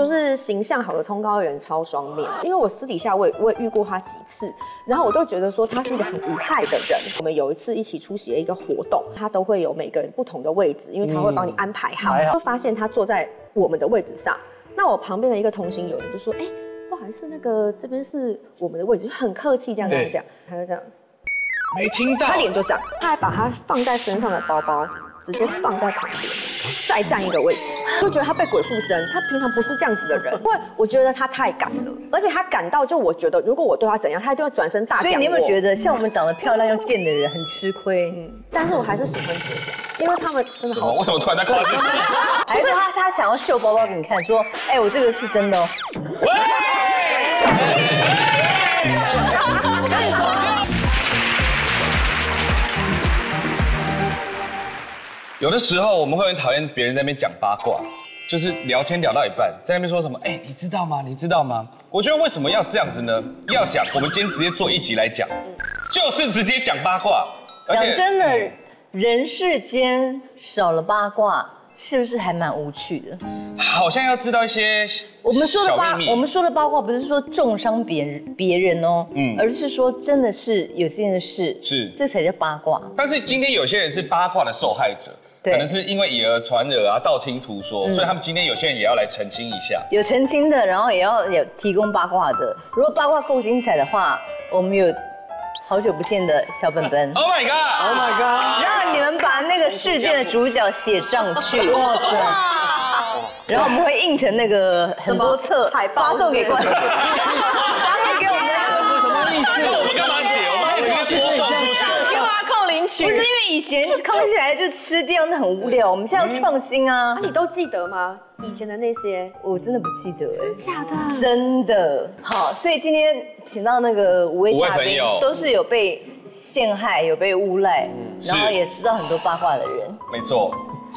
就是形象好的通告人超双面，因为我私底下我也遇过他几次，然后我都觉得说他是一个很无害的人。我们有一次一起出席了一个活动，他都会有每个人不同的位置，因为他会帮你安排好。就发现他坐在我们的位置上，那我旁边的一个同行友人就说：“哎，不好意思，那个这边是我们的位置，就很客气这样跟他讲，他就这样，没听到，他脸就这样，他还把他放在身上的包包。”直接放在旁边，再占一个位置，就觉得他被鬼附身。他平常不是这样子的人，因为我觉得他太敢了，而且他敢到就我觉得，如果我对他怎样，他一定会转身大讲我。所以你有没有觉得像我们长得漂亮又贱的人很吃亏？但是我还是喜欢这样，因为他们真的好。为什么突然在靠近？还是他想要秀包包给你看，说，哎，我这个是真的哦。喂！我跟你说。有的时候我们会很讨厌别人在那边讲八卦，就是聊天聊到一半，在那边说什么，哎，你知道吗？你知道吗？我觉得为什么要这样子呢？要讲，我们今天直接做一集来讲，就是直接讲八卦。讲真的，人世间少了八卦，是不是还蛮无趣的？好像要知道一些我们说的小秘密。我们说的八卦不是说重伤别人哦，而是说真的是有这件事，是这才叫八卦。但是今天有些人是八卦的受害者。可能是因为以讹传讹啊，道听途说，所以他们今天有些人也要来澄清一下。有澄清的，然后也要有提供八卦的。如果八卦够精彩的话，我们有好久不见的小本本。Oh my god! Oh my god! 让你们把那个事件的主角写上去。哇塞！然后我们会印成那个很多册海报，发送给观众，发送给我们的。什么意思？我们干嘛写？我们可以直接播放出去。不是因为以前康熙来就吃掉，那很无聊。我们现在要创新啊！你都记得吗？以前的那些，我真的不记得。真的假的？真的。好，所以今天请到那个五位嘉宾，都是有被陷害、有被诬赖，然后也知道很多八卦的人。没错，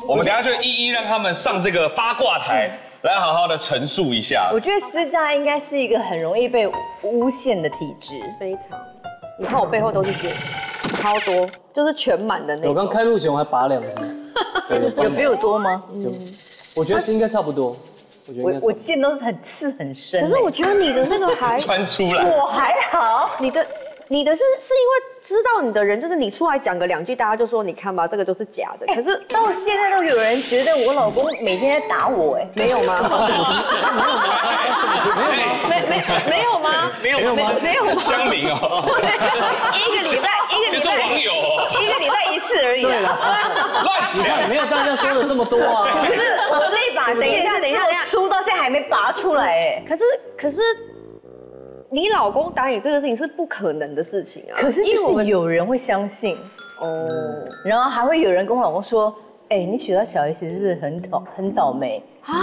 我们等下就一一让他们上这个八卦台，来好好的陈述一下。我觉得私下应该是一个很容易被诬陷的体质，非常。你看我背后都是茧，超多，就是全满的那种。我刚开录前我还拔2只，有比我多吗？我觉得应该差不多。我茧都是很刺很深。可是我觉得你的那个还穿出来，我还好。你的是因为知道你的人，就是你出来讲个2句，大家就说你看吧，这个都是假的。可是到现在都有人觉得我老公每天在打我，哎，没有吗？没有吗？没有吗？乡民哦，一个礼拜你是网友哦，一个礼拜1次而已。对了，乱讲，没有大家说的这么多啊。不是，我这把等一下，粗到现在还没拔出来，哎，可是。你老公打你这个事情是不可能的事情啊！可是就是有人会相信哦，然后还会有人跟我老公说：“哎，你娶到小 S 是不是很倒霉啊？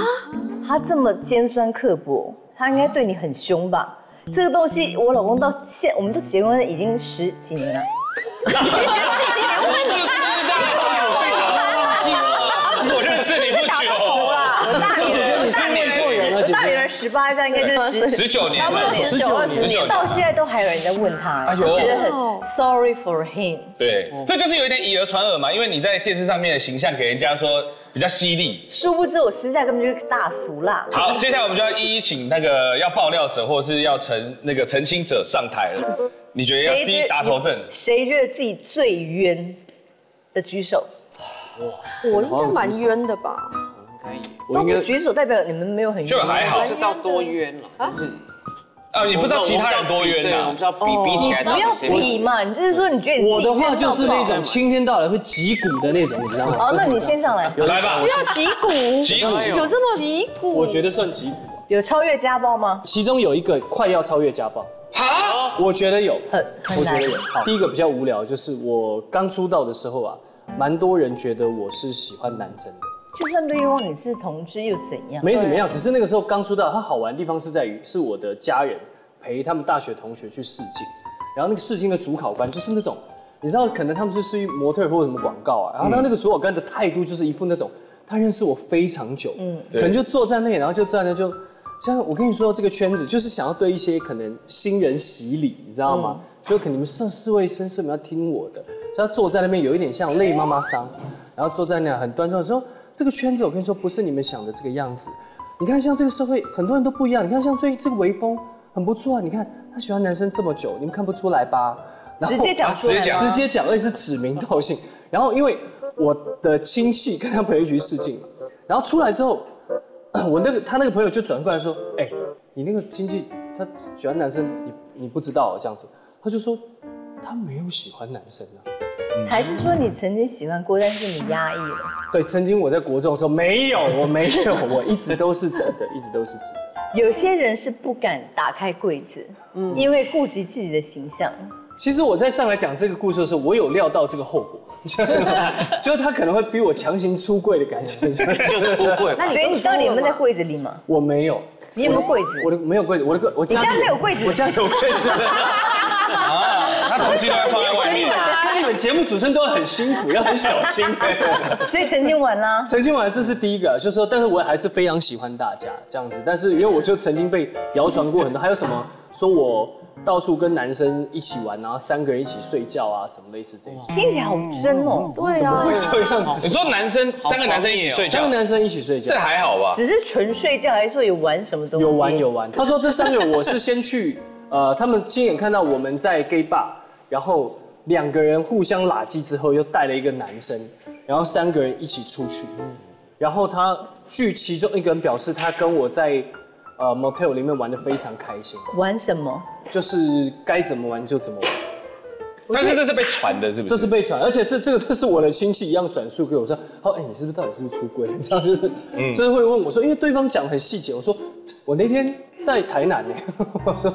他这么尖酸刻薄，他应该对你很凶吧？”这个东西，我老公到我们都结婚已经10几年了。我认识你不久，这姐姐你是问错人了，姐姐。大女儿18，这应该就是19年，差不多19、20年，到现在都还有人在问他，就觉得很 sorry for him。对，这就是有一点以讹传讹嘛，因为你在电视上面的形象给人家说比较犀利，殊不知我私下根本就是大俗辣。好，接下来我们就要一一请那个要爆料者或是要澄清者上台了。你觉得要第一打头阵？谁觉得自己最冤的举手？我应该蛮冤的吧？我应该举手代表你们没有很冤，就还好，是到多冤了啊？你不知道其他人多冤呐？我们知道比起来，不要比嘛，你就是说你觉得我的话就是那种青天到来会击鼓的那种，你知道吗？哦，那你先上来，来吧，需要击鼓，有这么击鼓？我觉得算击鼓。有超越家暴吗？其中有一个快要超越家暴。好，我觉得有，我觉得有。第一个比较无聊，就是我刚出道的时候啊，蛮多人觉得我是喜欢男生的。就算对方你是同志又怎样？没怎么样，只是那个时候刚出道，它好玩的地方是在于，是我的家人陪他们大学同学去试镜，然后那个试镜的主考官就是那种，你知道，可能他们是属于模特或者什么广告啊，然后他那个主考官的态度就是一副那种，他认识我非常久，可能就坐在那，然后就站在就。像我跟你说，这个圈子就是想要对一些可能新人洗礼，你知道吗？就可能你们上4位绅士们要听我的，所以他坐在那边有一点像累妈妈桑，然后坐在那很端庄的说，这个圈子我跟你说不是你们想的这个样子。你看像这个社会很多人都不一样，你看像这个微风很不错啊，你看他喜欢男生这么久，你们看不出来吧？然后直接讲出来，直接讲，而且是指名道姓。然后因为我的亲戚跟他朋友一起去试镜，然后出来之后，他那个朋友就转过来说，哎，你那个亲戚他喜欢男生，你不知道这样子，他就说他没有喜欢男生啊。还是说你曾经喜欢过，但是你压抑了？对，曾经我在国中的时候没有，我没有，我一直都是直的，一直都是直的。有些人是不敢打开柜子，因为顾及自己的形象。其实我在上来讲这个故事的时候，我有料到这个后果，就是他可能会逼我强行出柜的感觉，就出柜。所以你到底有没有在柜子里吗？我没有。你有没有柜子？我的没有柜子，我家里你家没有柜子？我家有柜子。他东西都要放在外面。跟你们节目主持人都很辛苦，要很小心。所以曾经玩啦。曾经玩，这是第一个，就是说，但是我还是非常喜欢大家这样子。但是因为我就曾经被谣传过很多，还有什么说我到处跟男生一起玩，然后3个人一起睡觉啊，什么类似这种。听起来好真哦。对怎么会啊，这样子？你说3个男生一起睡觉3个男生一起睡觉，这还好吧？只是纯睡觉，还是说有玩什么东西？有玩。他说这3个人我是先去，他们亲眼看到我们在 gay bar， 然后2个人互相拉鸡之后，又带了一个男生，然后3个人一起出去。然后他据其中一个人表示，他跟我在motel 里面玩得非常开心。玩什么？就是该怎么玩就怎么玩。但是这是被传的，是不是？这是被传，而且这是我的亲戚一样转述给我说，你是不是到底是不是出柜？这样就是，就是会问我说，因为对方讲很细节，我说我那天在台南呢，我说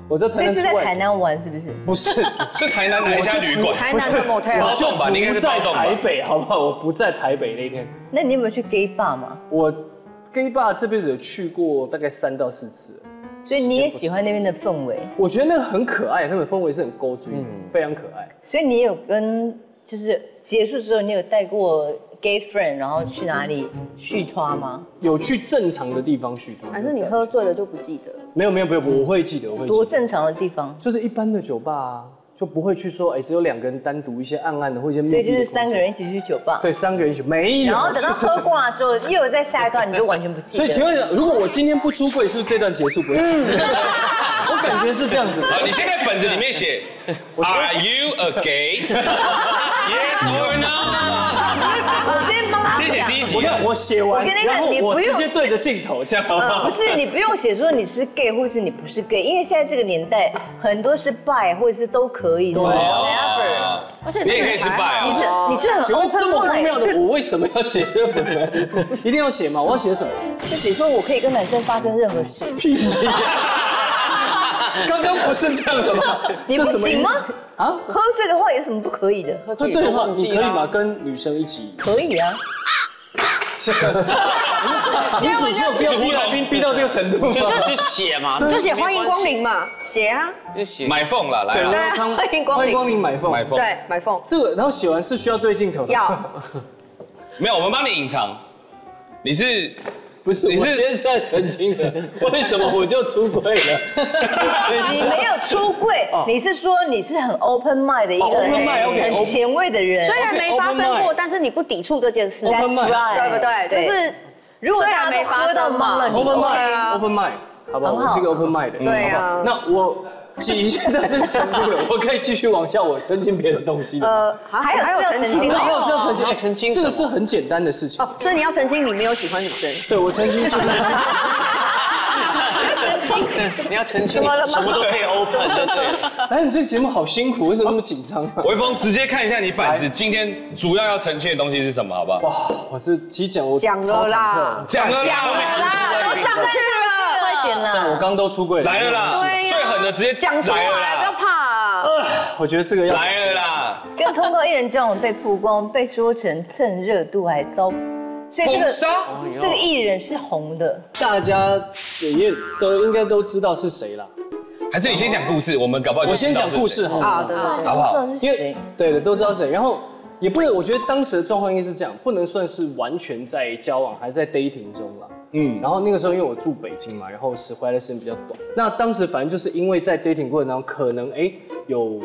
我在台南出外景。是在台南玩是不是？不是，是台南哪一家旅馆？台南的 motel。包栋吧，你应该是包栋吧。台北好不好？我不在台北那天。那你有没有去 gay bar 吗？我 gay bar 这辈子有去过大概3到4次。所以你也喜欢那边的氛围？我觉得那个很可爱，那个氛围是很勾追的，非常可爱。所以你有就是结束之后，你有带过 gay friend， 然后去哪里续拖吗？有去正常的地方续拖，还是你喝醉了就不记得？没有，我会记得，多正常的地方？就是一般的酒吧啊，就不会去说，只有2个人单独一些暗暗的或一些密闭的。对，就是3个人一起去酒吧。对，3个人一起，没有。然后等到喝挂之后，又有在下一段，你就完全不记得。所以请问，如果我今天不出柜，是不是这段结束不会？我感觉是这样子。好，你先在本子里面写 Are you a gay? Yes or no? 我先帮他先写第一题。我写完，然后我直接对着镜头，这样好不好？不是，你不用写说你是 gay 或是你不是 gay， 因为现在这个年代很多是 bi 或者是都可以。对 ，whatever。而且你也可以是 bi 哦。你是很请问这么 open 荒谬 mind。的，我为什么要写这个本子？一定要写吗？我要写什么？就写说我可以跟男生发生任何事。屁呀！刚刚不是这样的吗？你不行吗？啊？喝醉的话有什么不可以的？喝醉的话，你可以吗？跟女生一起？可以啊。你主持有必要逼来宾逼到这个程度吗？就写嘛，就写欢迎光临嘛，写啊。就写买凤啦，来对啦。啊，欢迎光欢迎临。光临买凤。买凤。对，买凤。这个，然后写完是需要对镜头的。要。没有，我们帮你隐藏。你是不是？你是现在澄清的，为什么我就出柜了？你没有出柜，你是说你是很 open mind 的一个 open mind， OK，很前卫的人。虽然没发生过，但是你不抵触这件事， Open mind， 对不对？就是如果虽然没发生嘛，open 对啊 mind，open mind，好不好？很好我是一个 open mind 的。对啊。那我已经在这个程度了，我可以继续往下，我澄清别的东西。还有澄清还有哦。是要澄清，要澄清这个是很简单的事情。哦，所以你要澄清你没有喜欢女生。对，我澄清就是。澄清。你要澄清，怎么了吗什么都可以 open 的，对。哎，你这个节目好辛苦，为什么那么紧张啊？微风，直接看一下你板子，今天主要要澄清的东西是什么，好不好？哇，我这其实讲讲了啦，讲了啦，都上去了，快点像我啦！刚都出柜了，来了啦，最狠的直接讲出来，不要怕。我觉得这个要来了啦，跟通告艺人交往被曝光，被说成蹭热度，还遭，所以封杀。这个艺人是红的。大家也都应该都知道是谁啦。还是你先讲故事，我们搞不好就我先知道是谁讲故事好啊，了，对对对。好不好？因为对的都知道谁，然后也不能，我觉得当时的状况应该是这样，不能算是完全在交往，还在 dating 中啦。然后那个时候因为我住北京嘛，然后回来的时间比较短。那当时反正就是因为在 dating 过程当中，可能有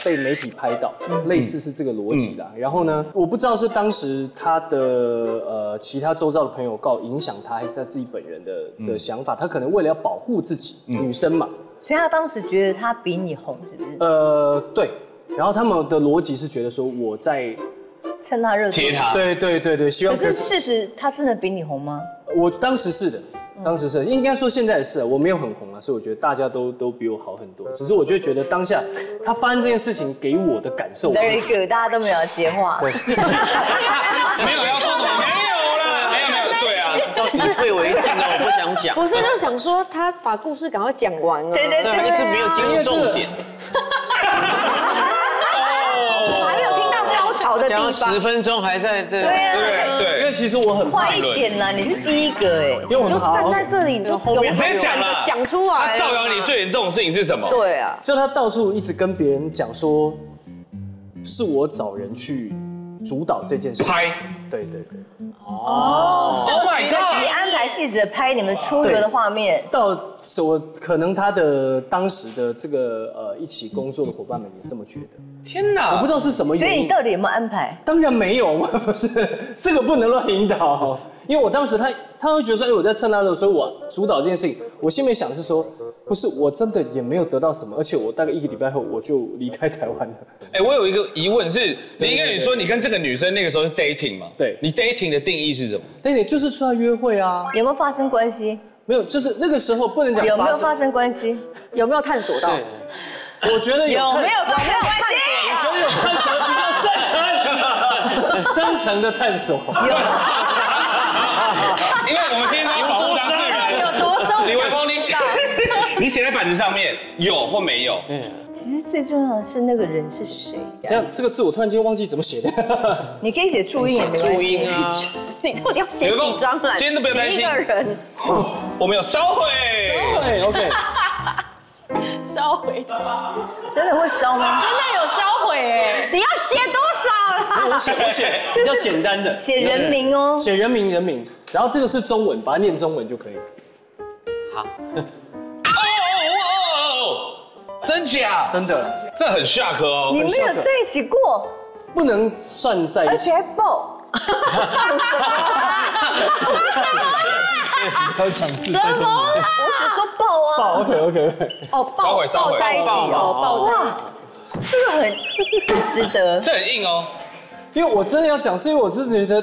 被媒体拍到，类似是这个逻辑啦。然后呢，我不知道是当时他的其他周遭的朋友影响他，还是他自己本人的想法。他可能为了要保护自己，女生嘛，所以他当时觉得他比你红，是不是？对。然后他们的逻辑是觉得说我在趁他热度贴他。对，希望。可是事实他真的比你红吗？我当时是的。当时是，应该说现在也是，我没有很红啊，所以我觉得大家都比我好很多。只是我就觉得当下他发生这件事情给我的感受 ，very good， 大家都没有接话。对，没有要说什么，没有啦，没有，对啊，叫以退为进的，我不想讲。不是，就想说他把故事赶快讲完了。对，一直没有进入重点。我还没有听到高潮的地讲了方。10分钟还在对啊，对，因为其实我很快一点啦，你是第一个哎，因为我就很好站在这里，你就后面直接讲了，讲出来。他造谣你最严重的事情是什么？对啊，就他到处一直跟别人讲说，是我找人去主导这件事。拍。对。哦 Oh my 你 god！安排记者拍你们出游的画面，到我可能他的当时的这个一起工作的伙伴们也这么觉得。天哪！我不知道是什么所原因。以你到底有没有安排？当然没有，不是这个不能乱引导。因为我当时他会觉得说，我在趁他热，所以我主导这件事情。我心里面想的是说，不是，我真的也没有得到什么，而且我大概1个礼拜后我就离开台湾了。我有一个疑问是，你跟你说你跟这个女生那个时候是 dating 吗？对，你 dating 的定义是什么？那你就是出来约会啊？有没有发生关系？没有，就是那个时候不能讲有没有发生关系？有没有探索到？我觉得有没有发生关系？我觉得有探索比较深层的探索。因为我们今天要保护当事人，有多深？李文峰，你写在板子上面有或没有？其实最重要的是那个人是谁。这样这个字我突然间忘记怎么写的。你可以写注音也没关系。注音啊，你到底要写几张来？今天都不要担心一个人我们有烧毁。对 ，OK。烧毁，真的会烧吗？真的有烧毁哎！你要写多少啦？我写比较简单的，写人名哦。写人名，然后这个是中文，把它念中文就可以了。好，真假？真的这很 shock 哦。你们有在一起过，不能算在一起而且。还抱。不要讲字。我只说抱啊。抱 ，OK。哦，抱烧毁在一起哦，抱在一起。这个很值得。这很硬哦。因为我真的要讲，是因为我是觉得，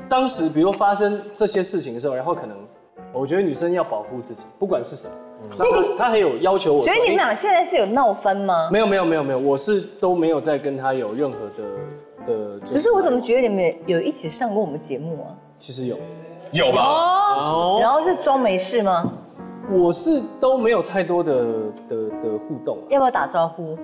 当时比如发生这些事情的时候，然后可能，我觉得女生要保护自己，不管是什么。那他还有要求我说，所以你们俩现在是有闹翻吗？没有，我是都没有再跟他有任何的。可是我怎么觉得你们有一起上过我们节目啊？其实有。有吧？哦，然后是装没事吗？我是都没有太多的互动，要不要打招呼？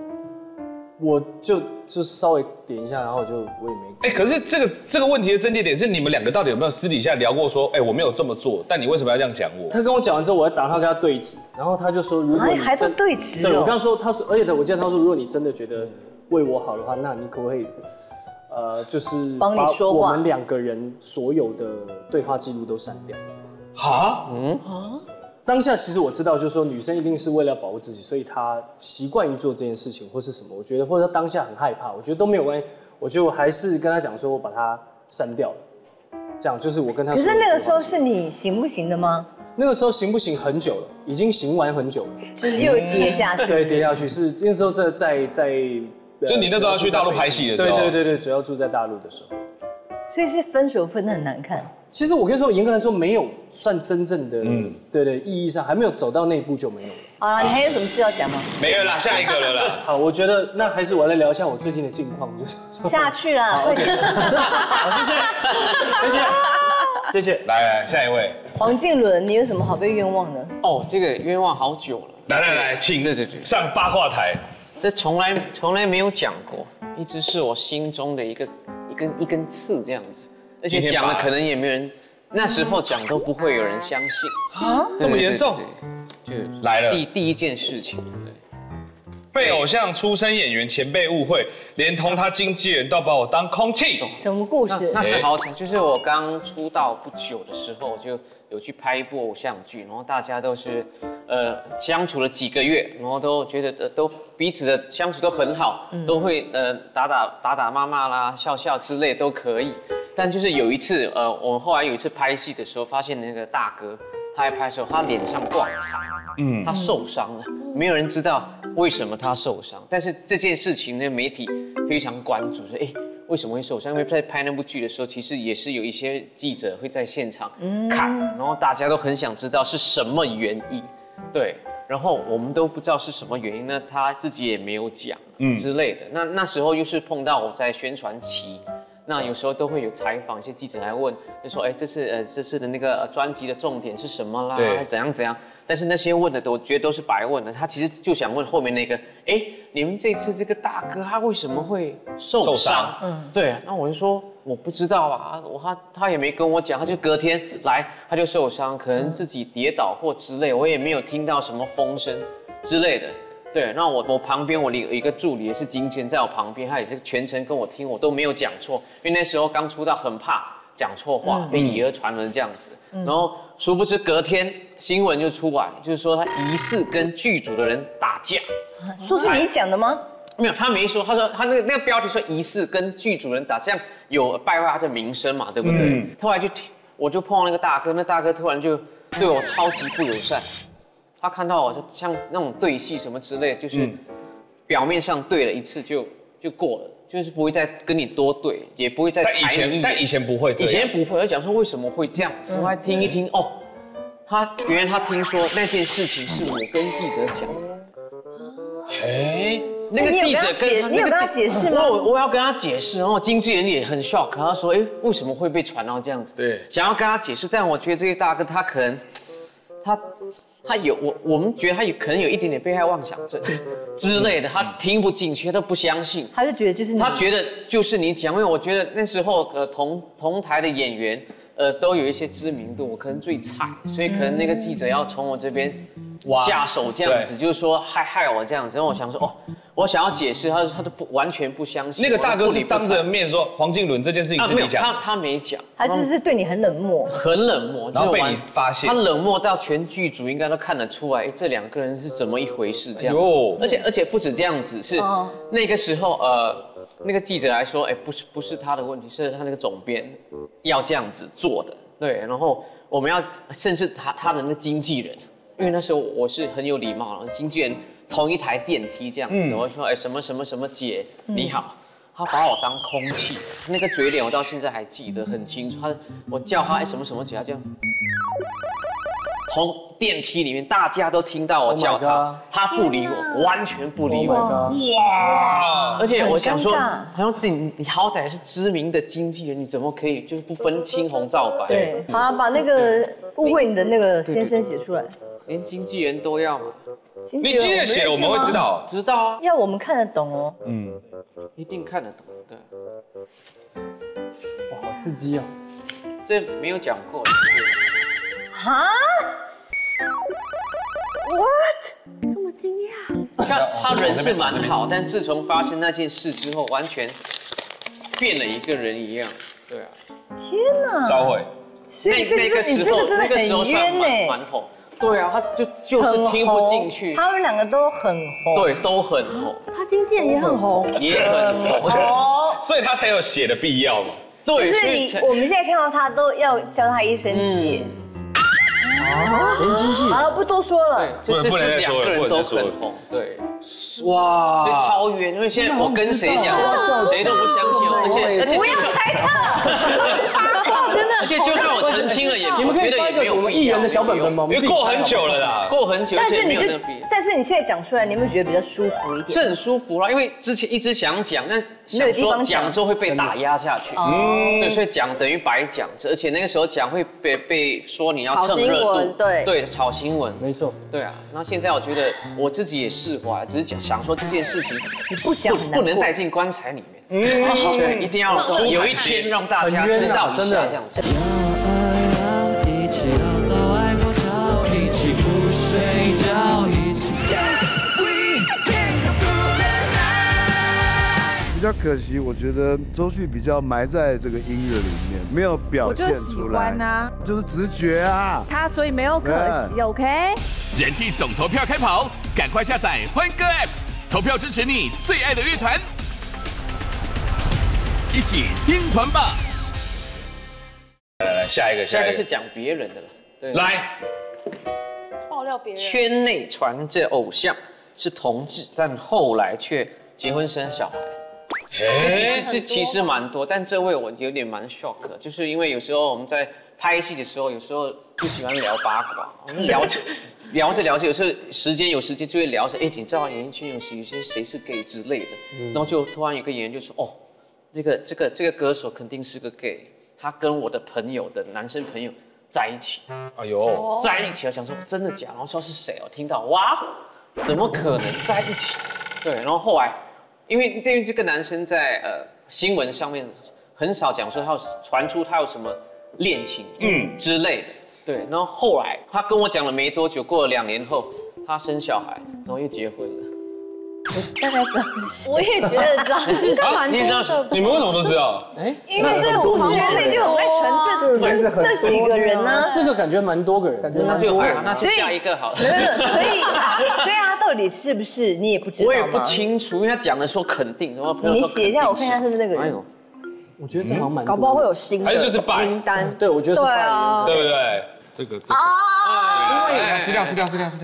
我就稍微点一下，然后我也没。可是这个问题的症结点是你们两个到底有没有私底下聊过说，我没有这么做，但你为什么要这样讲我？他跟我讲完之后，我还打电话跟他对质，然后他就说，如果你还是对质？对我跟他说，而且我记得他说，如果你真的觉得为我好的话，那你可不可以，就是帮你说话，我们2个人所有的对话记录都删掉。哈？当下其实我知道，就是说女生一定是为了要保护自己，所以她习惯于做这件事情，或是什么。我觉得，或者当下很害怕，我觉得都没有关系。我就还是跟他讲说，我把它删掉了。这样就是我跟他说。可是那个时候是你行不行的吗？那个时候行不行很久了，已经行完很久了。就是又跌下去。对，跌下去是那时候在。就你那时候要去大陆拍戏的时候。对，主要住在大陆的时候。所以是分手分得很难看。其实我跟你说，严格来说没有算真正的，对，意义上还没有走到那一步就没有了。好了，你还有什么事要讲吗？没有啦，下一个了啦。好，我觉得那还是我来聊一下我最近的近况，就是下去啦，快点。好，谢谢。来，下一位。黄靖伦，你有什么好被冤枉的？哦，这个冤枉好久了。来，请对，上八卦台。这从来没有讲过，一直是我心中的一根刺这样子，而且讲了可能也没人，那时候讲都不会有人相信啊，这么严重？就来了第一件事情，对，被偶像出身演员前辈误会，连同他经纪人都把我当空气。什么故事？那是好巧，就是我刚出道不久的时候，就有去拍一部偶像剧，然后大家都是相处了几个月，然后都觉得都彼此的相处都很好，都会打骂骂啦、笑笑之类都可以。但就是有一次我们后来有一次拍戏的时候，发现那个大哥他在拍的时候，他脸上挂彩，他受伤了，没有人知道为什么他受伤，但是这件事情呢，媒体非常关注，说为什么会受伤？因为在拍那部剧的时候，其实也是有一些记者会在现场看，然后大家都很想知道是什么原因，对，然后我们都不知道是什么原因，那他自己也没有讲，之类的。那时候又是碰到我在宣传期，那有时候都会有采访，一些记者来问，就说，这次的那个专辑的重点是什么啦？对，怎样？但是那些问的我觉得都是白问的，他其实就想问后面那个，你们这次这个大哥他为什么会受伤？对，那我就说我不知道啊，他也没跟我讲，他就隔天来他就受伤，可能自己跌倒或之类，我也没有听到什么风声之类的。对，那我旁边我有一个助理也是经纪人在我旁边，他也是全程跟我听，我都没有讲错，因为那时候刚出道很怕讲错话，被以讹传讹这样子。然后殊不知隔天新闻就出来，就是说他疑似跟剧组的人打架。说是你讲的吗？没有，他没说，他说他那个标题说疑似跟剧组人打架，有败坏他的名声嘛，对不对？后来我就碰到那个大哥，那大哥突然就对我超级不友善。他看到我就像那种对戏什么之类，就是表面上对了一次就过了，就是不会再跟你多对，也不会再踩你。但以前不会这样，以前不会，我讲说为什么会这样子，我还听一听哦，原来他听说那件事情是我跟记者讲的。那个记者你有跟他解释吗？我要跟他解释，然后经纪人也很 shock， 他说为什么会被传到这样子？对，想要跟他解释，但我觉得这个大哥他可能他有我们觉得他可能有一点点被害妄想症之类的，他听不进去，他都不相信，他就觉得就是你，他觉得就是你讲，因为我觉得那时候同台的演员都有一些知名度，我可能最菜，所以可能那个记者要从我这边下手这样子，就是说害我这样子，然后我想说我想要解释，他都完全不相信。那个大哥是当着面说黄靖伦这件事情是你讲，他没讲，他就是对你很冷漠，很冷漠，然后被你发现，他冷漠到全剧组应该都看得出来，这两个人是怎么一回事这样子。而且不止这样子，是那个时候那个记者来说，不是他的问题，是他那个总编要这样子做的，对，然后我们要甚至他的那个经纪人，因为那时候我是很有礼貌了，经纪人。同一台电梯这样子，我说什么姐你好，他把我当空气，那个嘴脸我到现在还记得很清楚。我叫他什么姐，他这样，从电梯里面大家都听到我叫他，他不理我，完全不理我。哇！而且我想说，好像你好歹是知名的经纪人，你怎么可以就是不分青红皂白？对，好，把那个误会你的那个先生写出来。连经纪人都要吗？你经纪人写了我们会知道，知道啊，要我们看得懂哦。一定看得懂，对。哇，好刺激哦！这没有讲过。哈 ？What？ 这么惊讶？他人是蛮好，但自从发生那件事之后，完全变了一个人一样。对啊。天哪！烧毁。那个时候算蛮红。对啊，他就是听不进去。他们两个都很红。对，都很红。他经纪人也很红，也很红。所以他才有写的必要嘛。对，就是我们现在看到他都要叫他一声姐。连经纪人。好了，不多说了。这两个人都很红。对。哇。所以超远，因为现在我跟谁讲，谁都不相信，而且不要猜测。真的，而且就算我澄清了，你们可以发一个我们艺人的小本本吗？因为过很久了啦，过很久，而且没有那个必要。但是你现在讲出来，你有没有觉得比较舒服一点？是很舒服啦，因为之前一直想讲，但想说讲之后会被打压下去，对，所以讲等于白讲，而且那个时候讲会被说你要蹭热度，对，炒新闻，没错，对啊。那现在我觉得我自己也释怀，只是想说这件事情你不讲不能带进棺材里面。对，一定要有一天让大家知道真的这样子。一起聊到爱破晓，一起不睡觉，一起。比较可惜，我觉得周迅比较埋在这个音乐里面，没有表现出来。我就喜欢啊。就是直觉啊。他所以没有可惜 ，OK？ 人气总投票开跑，赶快下载欢歌 App， 投票支持你最爱的乐团，一起听团吧。来，下一个是讲别人的了。对，来，爆料别人。圈内传这偶像是同志，但后来却结婚生小孩。这其实蛮多，但这位我有点蛮 shock， 就是因为有时候我们在拍戏的时候，有时候就喜欢聊八卦，我们聊着，有时候有时间就会聊着，哎，你知道演艺圈有些谁是 gay 之类的，然后就突然有个演员就说，哦，这个歌手肯定是个 gay， 他跟我的朋友的男生朋友在一起，哎呦，在一起，我想说真的假的，然后说是谁哦，听到哇，怎么可能在一起？对，然后后来。因为对于这个男生在新闻上面很少讲说他有传出他有什么恋情之类的，对，然后后来他跟我讲了没多久，过了2年后他生小孩，然后又结婚了。我大概知道是谁，我也觉得知道是传你也知道的，你们为什么都知道？因为这个圈内就很爱传这几个人呢。这个感觉蛮多个人，那就好，那就下一个好了。所以他到底是不是你也不知道吗？我也不清楚，因为他讲的说肯定，然后朋友说你写一下，我看一下是不是那个人。我觉得这好像蛮多的，搞不好会有新的还是就是拜名单。对，我觉得是拜的，对不对？这个啊，因为撕掉。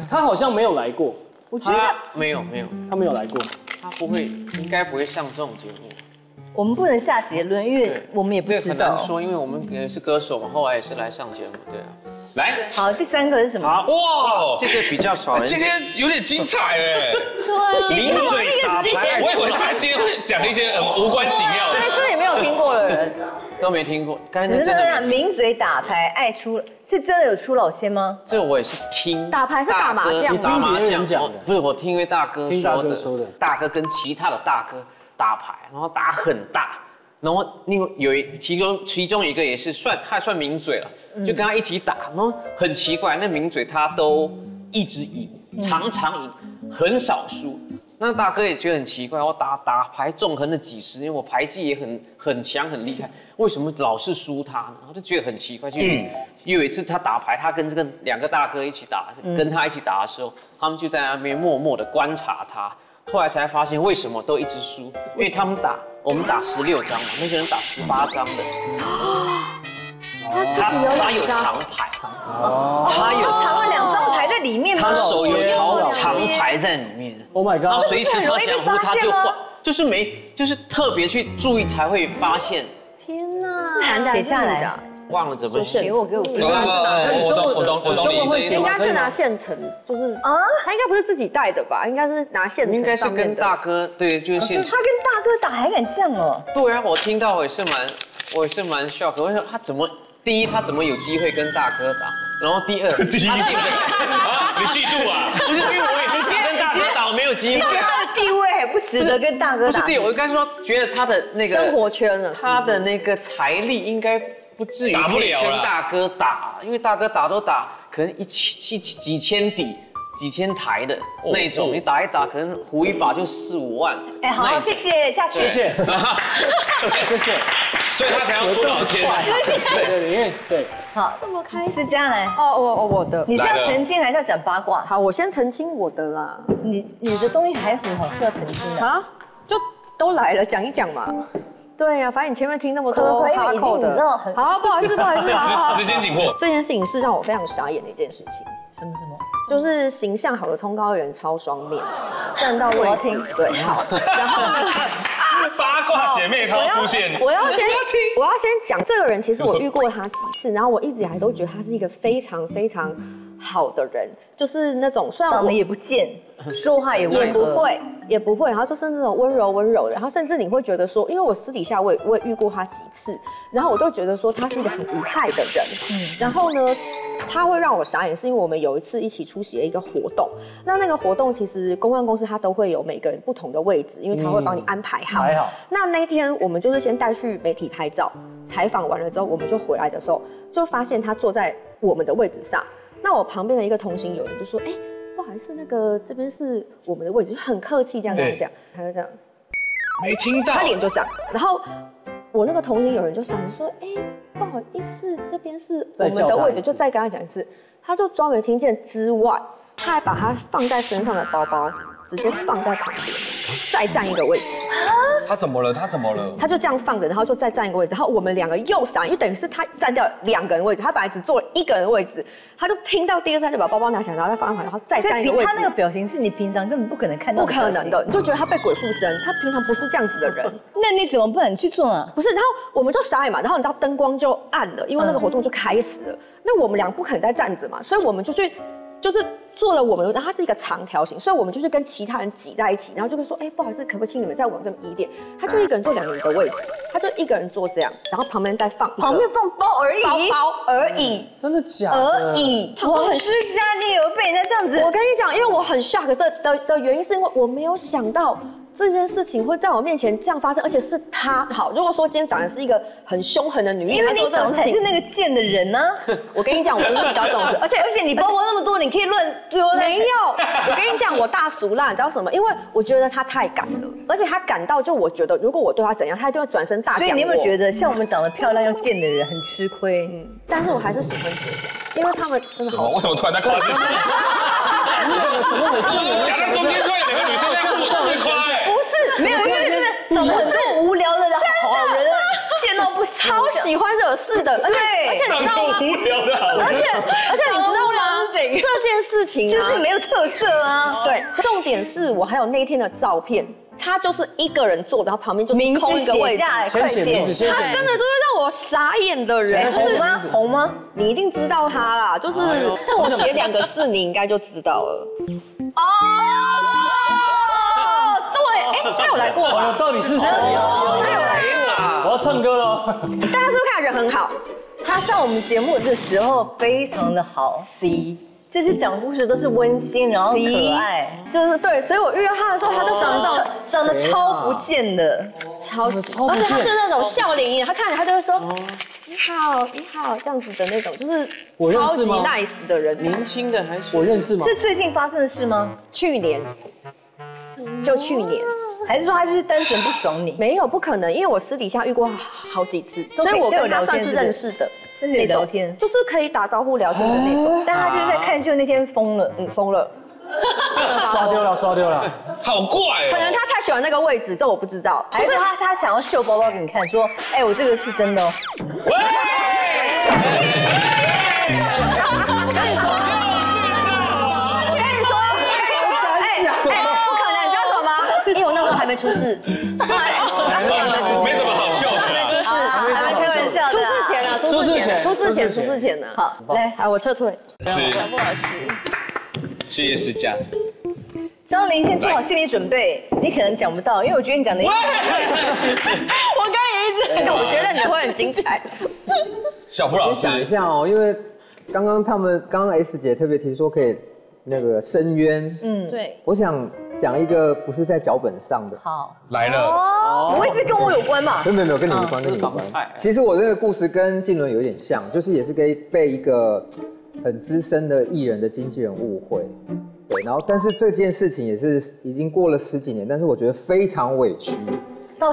他好像没有来过，我觉得没有，他没有来过，他不会，应该不会上这种节目。我们不能下结论，因为我们也不知很难道。说，因为我们也是歌手嘛，后来也是来上节目，对啊。来，好，第3个是什么？好哇，这个比较少人。今天有点精彩哎。名嘴打牌，我以为他今天会讲一些无关紧要的，所以是也没有听过的人。都没听过。刚才真真的的名嘴打牌爱出，是真的有出老千吗？这我也是听。打牌是打麻将吗？打麻别人讲的不是我听一位大哥说的。大哥跟其他的大哥打牌，然后打很大，然后其中一个也是他算名嘴了，就跟他一起打，然后很奇怪，那名嘴他都一直赢，常常赢，很少输。那大哥也觉得很奇怪，我打牌纵横了几10年，我牌技也很强很厉害，为什么老是输他呢？他就觉得很奇怪。就有一次他打牌，他跟这个2个大哥一起打，跟他一起打的时候，他们就在那边默默的观察他。后来才发现为什么都一直输，因为我们打16张嘛，那个人打18张的。他有长牌，他有藏了2张牌在里面吗？他手有长牌在里面。Oh my god！ 他随时他想胡他就换，就是特别去注意才会发现。天哪，是写下来的。忘了怎么写，给我。我懂你意思。应该是拿现成，就是他应该不是自己带的吧？应该是拿现成。应该是跟大哥对，就是现成。他跟大哥打还敢这样哦？对啊，我听到我也是蛮 shock。我说他怎么，第一他怎么有机会跟大哥打？然后第二，他你嫉妒啊？不是，因为我也很想跟大哥打，我没有机会。你觉得他的地位还不值得跟大哥打？不是地位，我刚才说觉得他的那个生活圈了，他的那个财力应该不至于可以跟大哥打，因为大哥打都打，可能几千底。几千台的那种，你打一打，可能胡一把就4、5万。哎，好，谢谢，下去。谢谢，谢谢。所以他才要出老千。对，因为对。好，这么开始，是这样来。我的。你是要澄清还是要讲八卦？好，我先澄清我的啦。你的东西还有什么好需要澄清的？啊，就都来了，讲一讲嘛。对呀，反正你前面听那么多哈扣的，好，不好意思，时间紧迫。这件事情是让我非常傻眼的一件事情。什么？就是形象好的通告人超双面，站到位置。对，好。然后呢？八卦姐妹淘出现。我要先讲这个人，其实我遇过他几次，然后我一直以来都觉得他是一个非常非常好的人，就是那种虽然长得也不贱，说话也不会，然后就是那种温柔的，然后甚至你会觉得说，因为我私底下我也遇过他几次，然后我都觉得说他是一个很无害的人，然后呢，他会让我傻眼，是因为我们有一次一起出席了一个活动，那个活动其实公关公司它都会有每个人不同的位置，因为他会帮你安排好。那一天我们就是先带去媒体拍照，采访完了之后，我们就回来的时候，就发现他坐在我们的位置上。那我旁边的一个同行友人就说：“哎，不好意思，这边是我们的位置，就很客气这样跟他讲，他就这样，没听到，他脸就这样，然后我那个同行有人就闪说，不好意思，这边是我们的位置，就再跟他讲一次，他就装没听见之外，他还把他放在身上的包包直接放在旁边，再占一个位置。他怎么了？他怎么了？他就这样放着，然后就再占一个位置，然后我们2个又闪，因为等于是他占掉2个人位置，他本来只坐了1个人位置，他就听到第二次就把包包拿起来，然后再放在旁边，然后再占一个位置。他那个表情是你平常根本不可能看到的，不可能的，你就觉得他被鬼附身，他平常不是这样子的人。那你怎么办？你去做啊？不是，然后我们就傻眼嘛，然后你知道灯光就暗了，因为那个活动就开始了。那我们俩不可能再站着嘛，所以我们就去，就是做了我们，然后它是一个长条形，所以我们就是跟其他人挤在一起，然后就会说，不好意思，可不可以请你们再往这么移点？他就一个人坐2个人的位置，他就一个人坐这样，然后旁边再放旁边放包而已，包而已，真的假的？而已。我很私家，你以为被人家这样子？我跟你讲，因为我很 shock 的原因是因为我没有想到。这件事情会在我面前这样发生，而且是他。好，如果说今天长得是一个很凶狠的女艺人，因为你长得才是那个贱的人呢。我跟你讲，我就是比较重视，而且你包包那么多，你可以乱丢。没有，我跟你讲，我大俗辣，你知道什么？因为我觉得他太敢了，而且他敢到就我觉得，如果我对他怎样，他一定会转身大讲我。所以你有没有觉得像我们长得漂亮又贱的人很吃亏？但是我还是喜欢这样，因为他们真的好。为什么突然在夸自己？讲到中间突然有2个女生在自夸，不是，没有，因为真的长得很无聊的好人，见到不行，超喜欢惹事的，而且你知道吗？无聊的好人，而且你知道吗？这件事情就是没有特色啊。对，重点是我还有那天的照片。他就是一个人坐，然后旁边就是空一个位置，先写名字，先写名字。他真的就是让我傻眼的人，红吗？红吗？你一定知道他啦，就是我写2个字，你应该就知道了。哦，对，他有来过吧？到底是谁啊？他有来过。我要唱歌了。大家是不是看人很好？他上我们节目的时候非常的好 ，C。这些讲故事都是温馨，然后可爱，就是对，所以我遇到他的时候，他都长得超不贱的，超不贱，而且他是那种笑脸迎，他看着他就会说你好，你好这样子的那种，就是超级 nice 的人。年轻的还是我认识吗？是最近发生的事吗？去年，就去年。还是说他就是单纯不爽你？没有，不可能，因为我私底下遇过好几次，所以我跟他算是认识的。真的有聊天，就是可以打招呼聊天的那种。但他就是在看秀那天疯了，疯了，刷丢了，刷丢了，好怪哦。可能他太喜欢那个位置，这我不知道。还是他想要秀包包给你看，说，我这个是真的哦。我跟你说，不可能，你知道什么吗？因为我那时候还没出事。没什么好笑的。出事前啊，出事前呢。好，来，我撤退。不好吃。谢谢思佳。张琳先做好心理准备，你可能讲不到，因为我觉得你讲的。我刚也一直，我觉得你会很精彩。小布老师，想一下哦，因为刚刚 S 姐特别提说可以那个申冤，对，我想讲一个不是在脚本上的。好，来了。不会是跟我有关吧？没有，跟你无关，跟你无关。其实我这个故事跟静伦有点像，就是也是被一个很资深的艺人的经纪人误会，对，然后但是这件事情也是已经过了10几年，但是我觉得非常委屈。到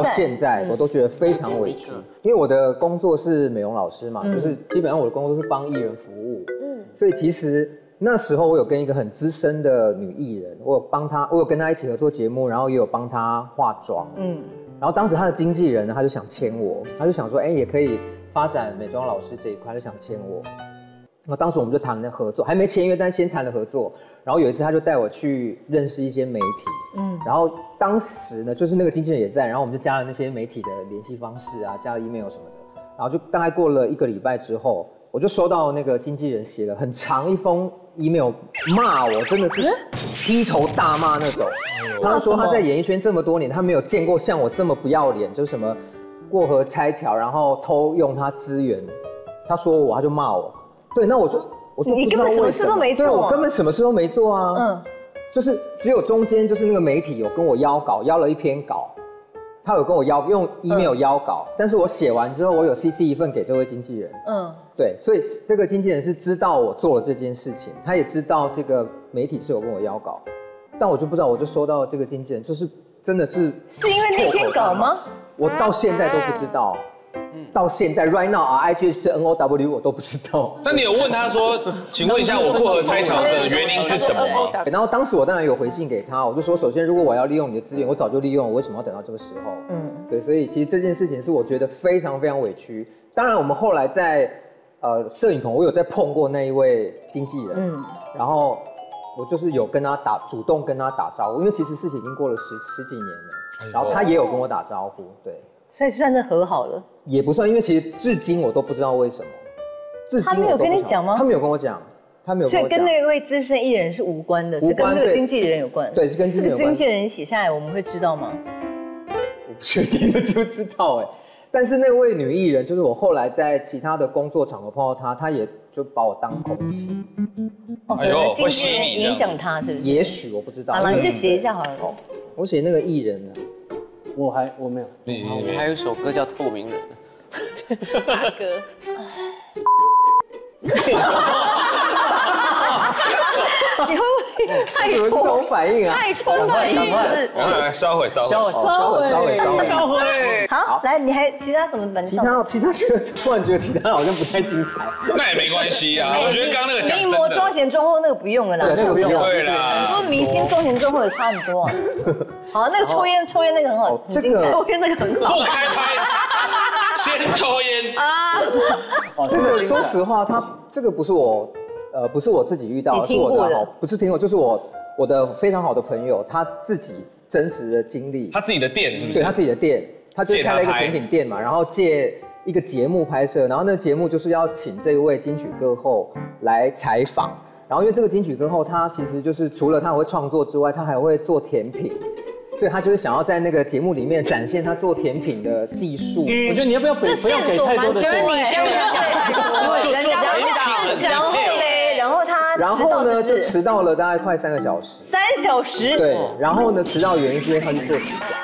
现在我都觉得非常委屈，因为我的工作是美容老师嘛，就是基本上我的工作是帮艺人服务，所以其实那时候我有跟一个很资深的女艺人，我有跟她一起合作节目，然后也有帮她化妆，然后当时她的经纪人呢，他就想签我，他就想说，也可以发展美妆老师这一块，就想签我。那当时我们就谈了合作，还没签约，但先谈了合作。然后有一次他就带我去认识一些媒体，然后当时呢，就是那个经纪人也在，然后我们就加了那些媒体的联系方式啊，加了 email 什么的。然后就大概过了1个礼拜之后，我就收到那个经纪人写了很长一封 email 骂我，真的是劈头大骂那种。他说他在演艺圈这么多年，他没有见过像我这么不要脸，就是什么过河拆桥，然后偷用他资源。他说我，他就骂我。对，那我就不知道为什么。对，我根本什么事都没做啊。就是只有中间就是那个媒体有跟我邀稿，邀了一篇稿，他有跟我用 email 邀稿，但是我写完之后，我有 CC 一份给这位经纪人。对，所以这个经纪人是知道我做了这件事情，他也知道这个媒体是有跟我邀稿，但我就不知道，我就收到这个经纪人就是真的是因为那篇稿吗？我到现在都不知道。到现在 right now RIGH 是 NOW 我都不知道。那你有问他说，请问一下我过河拆桥的原因是什么吗？然后当时我当然有回信给他，我就说，首先如果我要利用你的资源，我早就利用，我为什么要等到这个时候？对，所以其实这件事情是我觉得非常非常委屈。当然我们后来在摄影棚，我有在碰过那一位经纪人，然后我就是有跟他主动跟他打招呼，因为其实事情已经过了十几年了，然后他也有跟我打招呼，对。所以算是和好了，也不算，因为其实至今我都不知道为什么。至今他没有跟你讲吗？他没有跟我讲，他没有跟我讲。所以跟那位资深艺人是无关的，是跟那个经纪人有关。对，是跟经纪人有关。经纪人写下来，我们会知道吗？我不确定，知不知道哎。但是那位女艺人，就是我后来在其他的工作场合碰到她，她也就把我当空气。哎呦，经纪人影响她是不是？也许我不知道。好了，你就写一下好了。我写那个艺人啊。我没有，我还有一首歌叫《透明人》。大哥。你会不会太冲反应啊？太冲了，是不是？稍微。好，来，你还其他什么本？其他觉得突然觉得其他好像不太精彩。那也没关系啊，我觉得刚刚那个讲真的。一模妆前妆后那个不用了啦，对，那个不用。对啦，很多明星妆前妆后也差很多。好，那个抽烟那个很好，这个抽烟那个很好。不开拍，先抽烟啊。这个说实话，这个不是我自己遇到的，是我的不是听过，就是我的非常好的朋友，他自己真实的经历。他自己的店是不是？对，他自己的店，他就开了一个甜品店嘛，然后借一个节目拍摄，然后那个节目就是要请这位金曲歌后来采访，然后因为这个金曲歌后他其实就是除了他会创作之外，他还会做甜品。所以他就是想要在那个节目里面展现他做甜品的技术。我觉得你要不要给太多的线索？然后呢就迟到了大概快3个小时。3小时？对，然后呢迟到的原因是因为他去做指甲。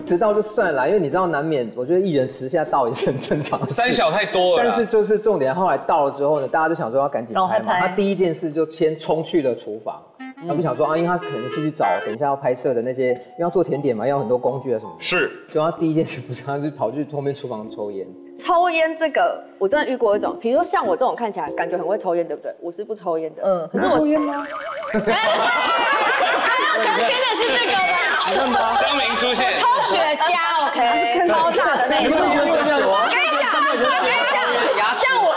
迟到就算了，因为你知道难免，我觉得艺人迟下到也是很正常的事。3小太多了。但是就是重点，后来到了之后呢，大家就想说要赶紧拍嘛。他第一件事就先冲去了厨房。他不想说啊，因为他可能是去找等一下要拍摄的那些，因为要做甜点嘛，要很多工具啊什么的。是，所以他第一件事不是，他是跑去后面厨房抽烟。抽烟这个我真的遇过一种，比如说像我这种看起来感觉很会抽烟，对不对？我是不抽烟的。可是我抽烟吗？强签的是这个吧？乡民出现。抽雪茄 ，OK， 超大的那种。我跟你讲，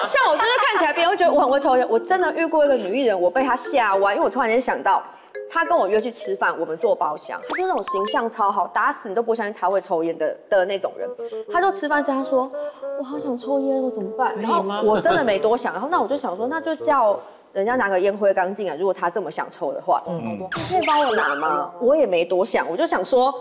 像我就是看起来别人会觉得我很会抽烟。我真的遇过一个女艺人，我被她吓歪，因为我突然间想到，她跟我约去吃饭，我们做包厢，她就那种形象超好，打死你都不相信她会抽烟的那种人。她就吃饭时她说，我好想抽烟，我怎么办？然后我真的没多想，然后那我就想说，那就叫人家拿个烟灰缸进来，如果她这么想抽的话，你可以帮我拿吗？我也没多想，我就想说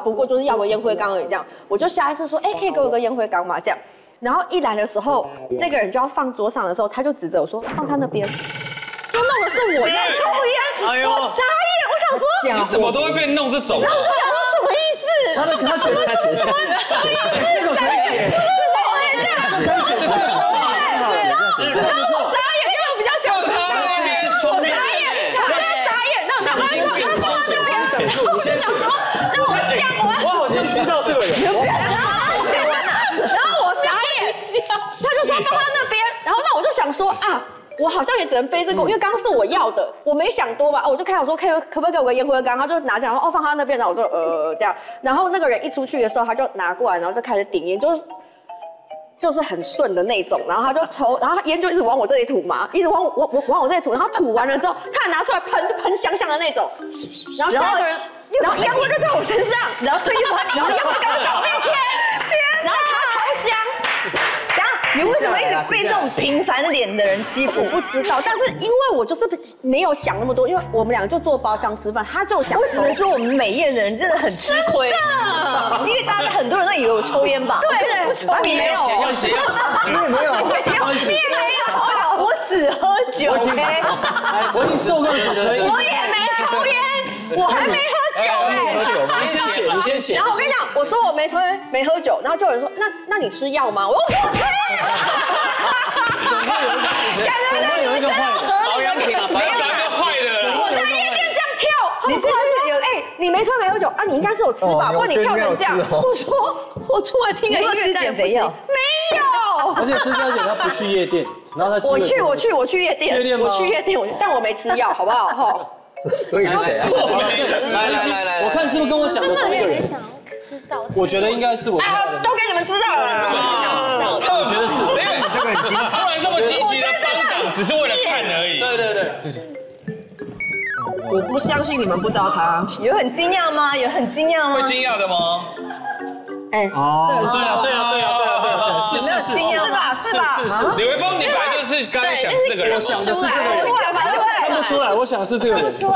不过就是要个烟灰缸而已，这样，我就下意识说，可以给我个烟灰缸吗？这样。然后一来的时候，那个人就要放桌上的时候，他就指着我说放他那边，就弄的是我在抽烟，我傻眼，我想说你怎么都会被弄这种？然后我就想说什么意思？他写下，这个可以写，这可以写，这个然后我傻眼，因为我比较想抽烟，我傻眼，那我先写，你先写，那我讲，我好像知道这个人。他就说放他那边，然后那我就想说啊，我好像也只能背这个，因为刚刚是我要的，我没想多吧，我就开口说可不可以给我个烟灰缸，他就拿起来，放他那边，然后我就这样，然后那个人一出去的时候，他就拿过来，然后就开始顶烟，就是很顺的那种，然后他就抽，然后烟就一直往我这里吐嘛，一直往我这里吐，然后吐完了之后，他还拿出来喷，就喷香香的那种，然后下一个人，然后烟灰就在我身上，然后烟灰缸在我面前，然后他超香。你为什么一直被这种平凡脸的人欺负？我不知道，但是因为我就是没有想那么多，因为我们两个就坐包厢吃饭，他就想。我只能说我们美艳的人真的很吃亏，因为大家很多人都以为我抽烟吧？对，我抽烟没有，你也没有，你也没有，我只喝酒。我已经受够了，我也没抽烟，我还没喝酒你先写。然后我跟你讲，我说我没抽烟，没喝酒，然后就有人说，那你吃药吗？我说我吃。总会有一个坏的，保养品啊，保养品坏的，我在夜店这样跳，你是不是有没抽没喝酒啊，你应该是有吃吧？不然你跳成这样。我说我出来听个音乐，减肥药没有。而且施小姐她不去夜店，然后她我去夜店，我去夜店，但我没吃药，好不好？哈。所以是谁啊？来，我看是不是跟我想的同一个人？我觉得应该是我知道的。都给你们知道了。我觉得是，没有你这个很精，突然这么积极的帮党，只是为了看而已。对。我不相信你们不知道他。有很惊讶吗？有很惊讶吗？会惊讶的吗？哎，对啊，是吧？李维峰，你本来就是刚才想这个人，我想的是这个人，看不出来，我想是这个人。给我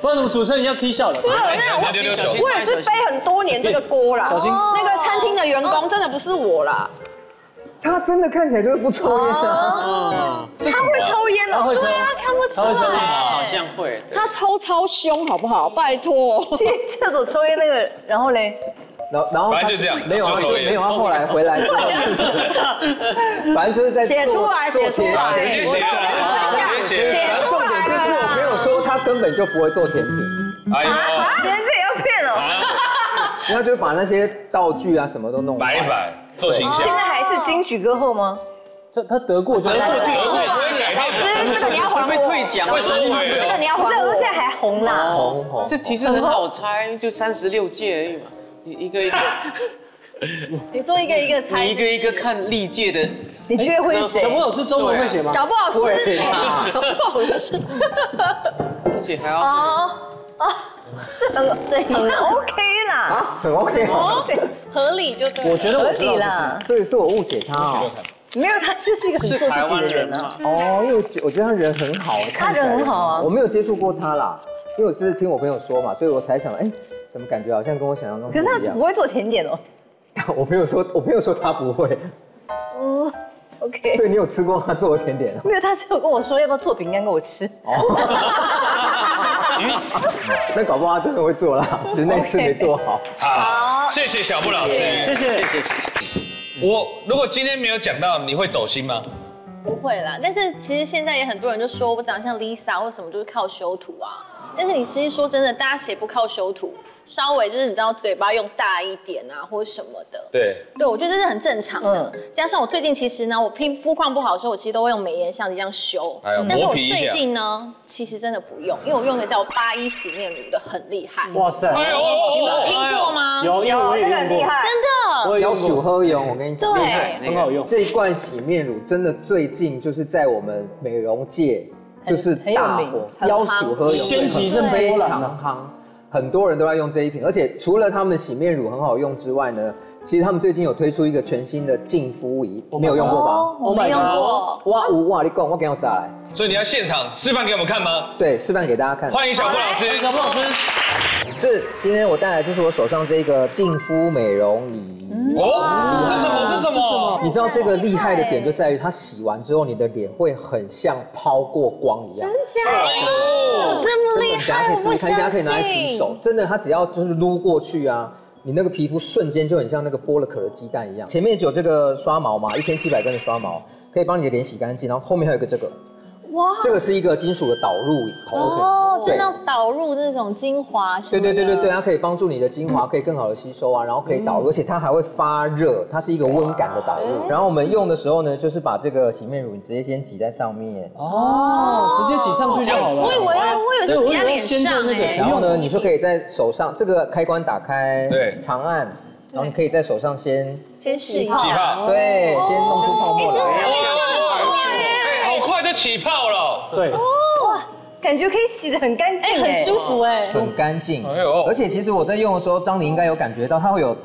不然怎么主持人要踢笑了？我也是背很多年这个锅啦。小心，那个餐厅的员工真的不是我啦。他真的看起来就是不抽烟的。他会抽烟哦。他会抽，看不出来，好像会。他抽超凶，好不好？拜托。去厕所抽烟那个，然后嘞？然后反正就这样，没有啊，没有啊，后来回来之后，反正就是在写出来，直接写。重点就是我朋友说他根本就不会做甜品。哎呦，连这也要骗哦。然后就把那些道具啊什么都弄摆一摆，做形象。现在还是金曲歌后吗？他得过就得过就不会改老师，这个你要还被退奖，会收回。这个你要还我。现在还红啦。红。这其实很好猜，就36届而已嘛，一个。你说一个一个猜，你一个一个看历届的。你觉得会是谁？小布老师中文会写吗？小布老师，小布老师，而且还要。这很 OK 啦。啊，很 OK。合理就对。我觉得我知道是谁，所以是我误解他哦。没有，他就是一个很做自己的人啊。哦，因为我觉得他人很好，他人很好啊。我没有接触过他啦，因为我是听我朋友说嘛，所以我才想，哎，怎么感觉好像跟我想象中不一样？可是他不会做甜点哦。我朋友说他不会。OK。所以你有吃过他做的甜点？没有，他只有跟我说要不要做饼干给我吃。那搞不好他真的会做啦，只是那次没做好。好，谢谢小布老师，谢谢。我如果今天没有讲到，你会走心吗？不会啦，但是其实现在也很多人就说我长得像 Lisa 或什么，就是靠修图啊。但是你其实说真的，大家谁不靠修图？稍微就是你知道嘴巴用大一点啊，或者什么的。对，我觉得这是很正常的。加上我最近其实呢，我皮肤况不好的时候，我其实都会用美颜相机这样修。但是我最近呢，其实真的不用，因为我用一个叫81洗面乳的，很厉害。哇塞！你们有听过吗？有，我也用过。真的。要数喝用，我跟你讲，对，很好用。这一罐洗面乳真的最近就是在我们美容界就是大火，要数喝用，掀起一阵非波澜常夯。很多人都在用这一瓶，而且除了他们洗面乳很好用之外呢，其实他们最近有推出一个全新的净肤仪，没有用过吧？我没用过。哇，你讲，我给我再来。所以你要现场示范给我们看吗？对，示范给大家看。欢迎小布老师，小布老师。是，今天我带来就是我手上这个净肤美容仪。哦，这是什么？你知道这个厉害的点就在于它洗完之后，你的脸会很像抛过光一样。真的？这么厉害？你大家可以拿来洗手，真的，它只要就是撸过去啊，你那个皮肤瞬间就很像那个剥了壳的鸡蛋一样。前面有这个刷毛嘛，1700根的刷毛，可以帮你的脸洗干净，然后后面还有一个这个。哇，这个是一个金属的导入头，哦，就那导入这种精华什么的。对，它可以帮助你的精华可以更好的吸收啊，然后可以导入，而且它还会发热，它是一个温感的导入。然后我们用的时候呢，就是把这个洗面乳你直接先挤在上面，直接挤上去就好了。我以为挤在脸上哎。然后呢，你就可以在手上这个开关打开，对，长按，然后你可以在手上先洗泡，对，先弄出泡沫来。好快就起泡了，对，哇，感觉可以洗得很干净，很舒服哎，很干净。而且其实我在用的时候，张琳应该有感觉到，它会有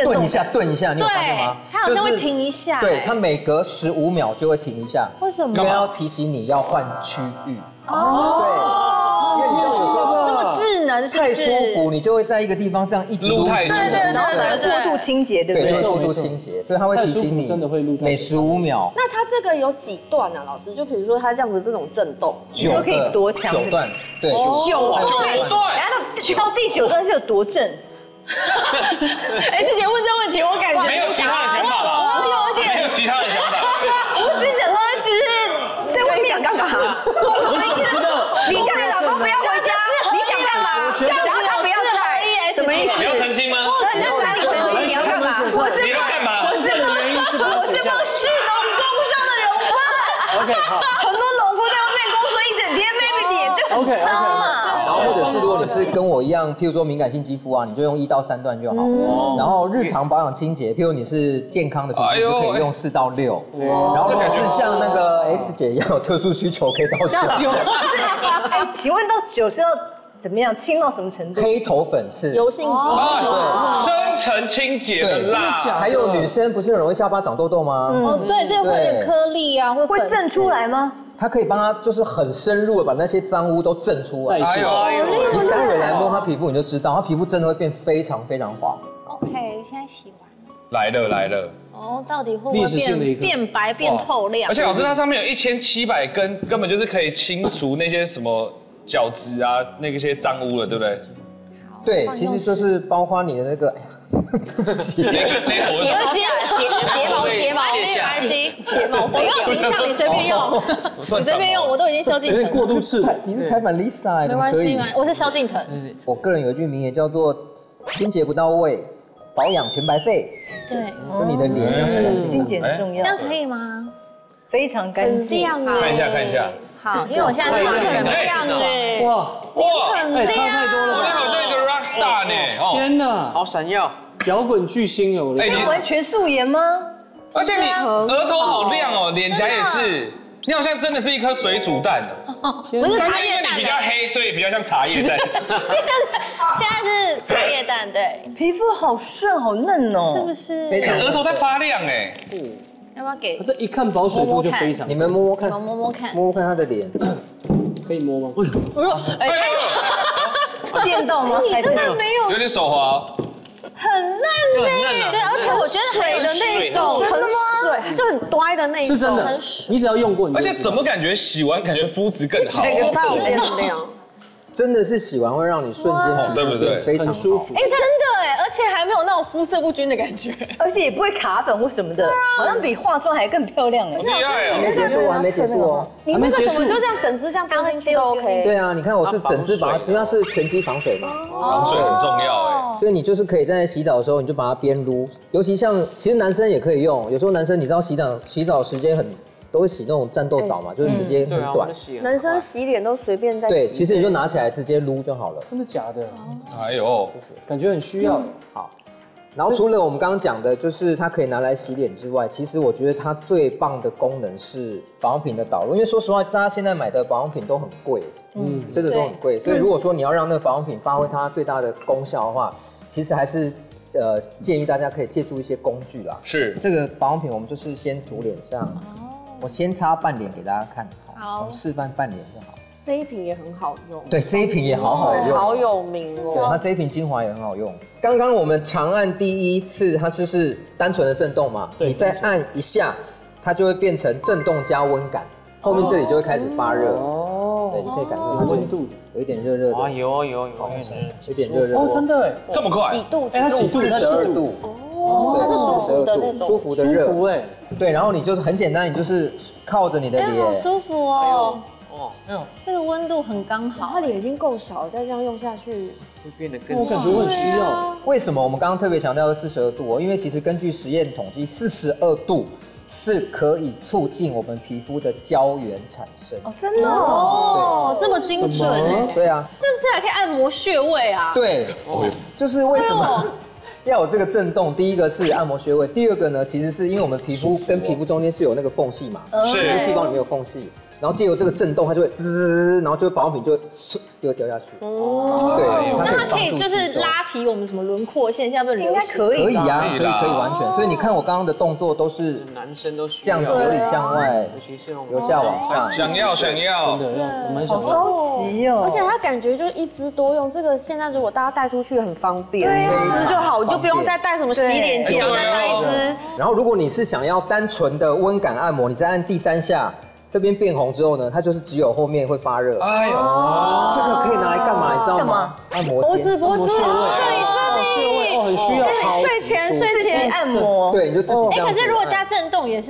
顿一下，你有发现吗？它好像会停一下，对，它每隔15秒就会停一下。为什么？因为要提醒你要换区域。哦，对，因为你有时候这么智能，太舒服，你就会在一个地方这样一直撸太久，然后过度清洁，对不对？对，过度清洁，所以它会提醒你每15秒。那它这个有几段啊，老师？就比如说它这样子这种震动，9可以多强？9段，对，9段。然后到第9段是有多震？哎，之前问这问题，我感觉没有其他的想法吧？我有点没有其他的想法。我只想说，只是在外面干嘛？我想知道，你叫你老公不要回家。这样他不要在，什么意思？你要澄清吗？你要哪里澄清？你要干嘛？你要干嘛？真正的原因是把它写下来。我是农工商的人物。 OK， 好。很多农夫在外面工作一整天，maybe脸就很脏嘛。然后或者是如果你是跟我一样，譬如说敏感性肌肤啊，你就用1到3段就好。然后日常保养清洁，譬如你是健康的皮肤，你就可以用4到6。然后如果是像那个 S 姐一样有特殊需求，可以到9。哎，请问到9是要怎么样清到什么程度？黑头粉是油性肌，深层清洁的蜡。还有女生不是很容易下巴长痘痘吗？哦，对，这个会有点颗粒啊，会震出来吗？它可以帮它就是很深入的把那些脏污都震出来。哎呦，你待会来摸它皮肤，你就知道，它皮肤真的会变非常非常滑。 OK， 现在洗完。来了。哦，到底会不会变白变透亮？而且老师，它上面有1700根，根本就是可以清除那些什么角质啊，那些脏污了，对不对？对，其实就是包括你的那个，哎呀，对不起，睫毛，没关系，睫毛，我用形象，你随便用，你随便用，我都已经萧敬腾。有点过度刺，你是台版 Lisa， 没关系，我是萧敬腾。我个人有一句名言叫做“清洁不到位，保养全白费”。对，就你的脸要洗干净，清洁很重要。这样可以吗？非常干净，看一下。好，因为我现在画很亮哎，哇，很亮，差太多了吧？你好像一个 rock star 呢，天哪，好闪耀，摇滚巨星有了。你完全素颜吗？而且你额头好亮哦，脸颊也是，你好像真的是一颗水煮蛋哦。不是茶因为叶蛋，你比较黑，所以比较像茶叶蛋。现在是茶叶蛋，对，皮肤好顺好嫩哦，是不是？额头在发亮哎。要不要给？这一看保水度就非常。你们摸摸看，摸摸看，摸摸看他的脸，可以摸吗？电到吗？你真的没有，有点手滑。很嫩嘞，对，而且我觉得水的那种很水，就很呆的那种，是真的，你只要用过，而且怎么感觉洗完感觉肤质更好？它有变亮。真的是洗完会让你瞬间皮肤变非常舒服。哎，真的哎，而且还没有那种肤色不均的感觉，而且也不会卡粉或什么的，好像比化妆还更漂亮哎。厉害哦！还没结束，我还没结束哦。你那个怎么就这样整支这样刚进去都 OK？对啊，你看我是整支把它，因为它是全肌防水嘛，防水很重要哎。所以你就是可以在洗澡的时候，你就把它边撸，尤其像其实男生也可以用，有时候男生你知道洗澡时间都会洗那种战斗澡嘛，就是时间很短。男生洗脸都随便在洗。对，其实你就拿起来直接撸就好了。真的假的？哎呦，感觉很需要。好，然后除了我们刚刚讲的，就是它可以拿来洗脸之外，其实我觉得它最棒的功能是保养品的导入。因为说实话，大家现在买的保养品都很贵，真的都很贵。所以如果说你要让那个保养品发挥它最大的功效的话，其实还是建议大家可以借助一些工具啦。是这个保养品，我们就是先涂脸上。我先擦半脸给大家看，好，示范半脸就好。这一瓶也很好用，对，这一瓶也好好用，好有名哦。对，它这一瓶精华也很好用。刚刚我们长按第一次，它就是单纯的震动嘛，你再按一下，它就会变成震动加温感，后面这里就会开始发热。哦，对，你可以感受它温度有一点热热的。啊，有点热热。哦，真的哎，这么快？几度？它几度？42度。哦，它是舒服的那种，舒服的热。舒服哎。对，然后你就是很简单，你就是靠着你的脸，好舒服哦。哎呦，这个温度很刚好，它脸已经够小了，再这样用下去，会变得更。我感觉我很需要。为什么我们刚刚特别强调是42度哦？因为其实根据实验统计，42度是可以促进我们皮肤的胶原产生。哦，真的哦，这么精准哎。对啊，是不是还可以按摩穴位啊？对，就是为什么要有这个震动？第一个是按摩穴位，第二个呢，其实是因为我们皮肤跟皮肤中间是有那个缝隙嘛，是细胞里面有缝隙。然后借由这个震动，它就会滋，然后就会保养品就又掉下去。哦，对，那它可以就是拉提我们什么轮廓线，现在不是流行？可以啊，可以完全。所以你看我刚刚的动作都是男生都这样子由里向外，由下往上。想要，真的要，我蛮想要。好高级哦！而且它感觉就是一支多用，这个现在如果大家带出去很方便，一支就好，你就不用再带什么洗脸巾，然后再带一支。然后如果你是想要单纯的温感按摩，你再按第3下。这边变红之后呢，它就是只有后面会发热。哎呦，这个可以拿来干嘛？你知道吗？按摩肩、脖子、穴位，哦，很需要。睡前按摩。对，你就自己这样。可是如果加震动也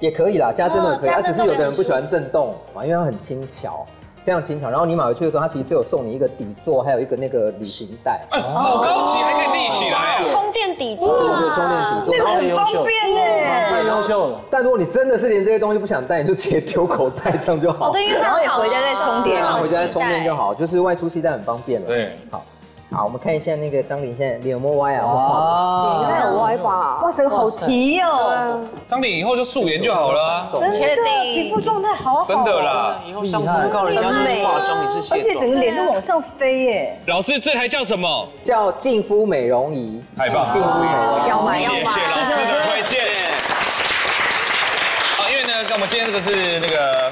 可以啦，加震动也可以。它只是有的人不喜欢震动嘛，因为它很轻巧。非常轻巧。然后你买回去的时候，它其实是有送你一个底座，还有一个那个旅行袋。好高级，还可以立起来啊！充电底座，对，充电底座，那个很方便哎，太优秀了。但如果你真的是连这些东西不想带，你就直接丢口袋，这样就好。对，因为然后你回家再充电，回家再充电就好，就是外出携带很方便了。对，好，我们看一下那个张琳现在脸有没有歪啊？应该有歪吧？哇，整个好提哦。张琳以后就素颜就好了啊。真的，确定皮肤状态好好。真的啦，以后上通告人家是化妆，你是卸妆，而且整个脸都往上飞耶。老师，这台叫什么？叫净肤美容仪，太棒了，净肤美容仪，要买要买。谢谢老师的推荐。好，因为呢，我们今天这个是那个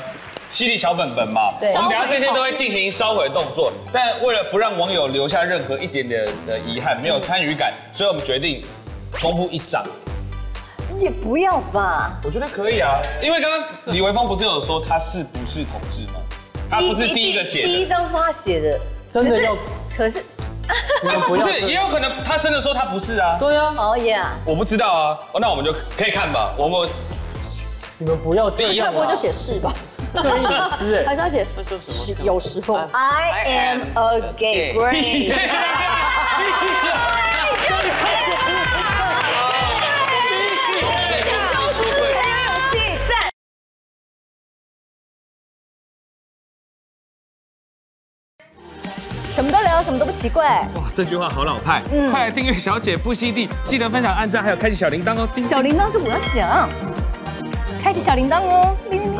犀利小本本嘛，我们等下这些都会进行烧毁动作，但为了不让网友留下任何一点点的遗憾，没有参与感，所以我们决定公布一张。也不要吧，我觉得可以啊，因为刚刚李维峰不是有说他是不是同志吗？他不是第一个写的，第一张是他写的，真的要？可是你们不不要，是，也有可能他真的说他不是啊。对啊，哦耶，我不知道啊，那我们就可以看吧。你们不要这样啊，不就写是吧？对隐私哎，还是要写有时候。 I am a gay brain。什么都聊，什么都不奇怪。哇，这句话好老派。快来订阅小姐不吸地，记得分享、按赞，还有开启小铃铛哦。小铃铛是我要讲，开启小铃铛哦，铃铃。